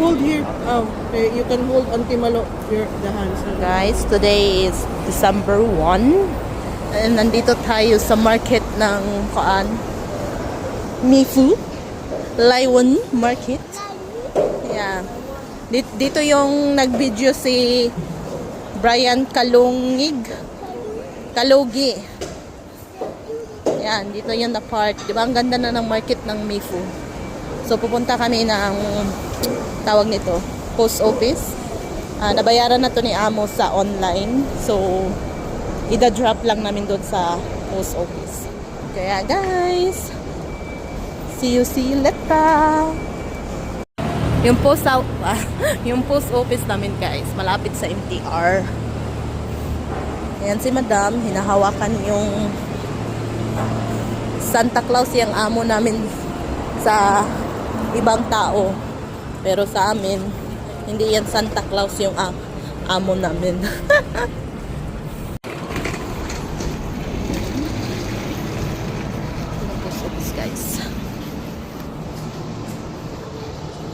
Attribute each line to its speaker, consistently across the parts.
Speaker 1: hold here. Oh, okay. You can hold Auntie Malo the hands.
Speaker 2: Guys, today is December 1. And nandito tayo sa market ng Mifu. Laiwan Market. Yeah. Dito yung nag-video si Brian Kalogi. Yan, dito yung the part. Diba, ang ganda na ng market ng Mifu. So, pupunta kami ng tawag nito, post office. Nabayaran na to ni Amo sa online. So, ida-drop lang namin doon sa post office. Kaya guys, see you later. Yung post office namin guys, malapit sa MTR. Ayan si Madam, hinahawakan yung Santa Claus yung amo namin sa ibang tao. Pero sa amin, hindi yan Santa Claus yung amo namin. Post office guys.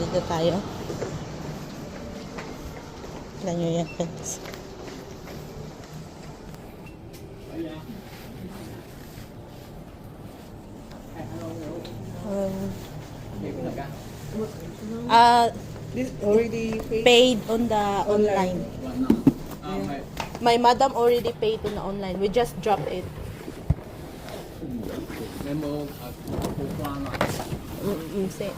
Speaker 2: Dito tayo. Tignan nyo yan guys.
Speaker 1: This already
Speaker 2: Paid on the online. My madam already paid on the online. We just dropped it. Say.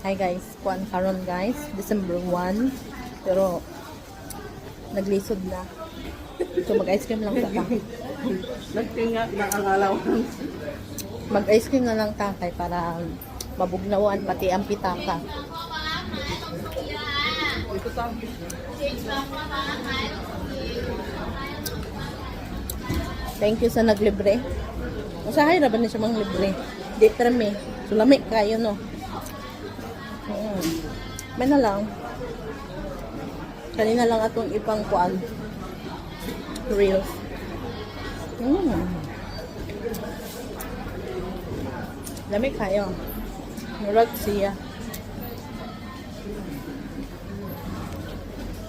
Speaker 2: Hi guys, kuan karon guys, December 1. Pero naglisod na. So mag-ice cream lang ta.
Speaker 1: nagtinga na ang alaw.
Speaker 2: Mag-ice cream na lang ta kay para mabugnawan pati ang pitaka. Thank you sa naglibre. Usahay ra ba ni siya mang libre? Di perme. Sulami kayo no. May na lang. Kanina lang atong ipang kuan. Reels. Lamig kayo. Murag siya.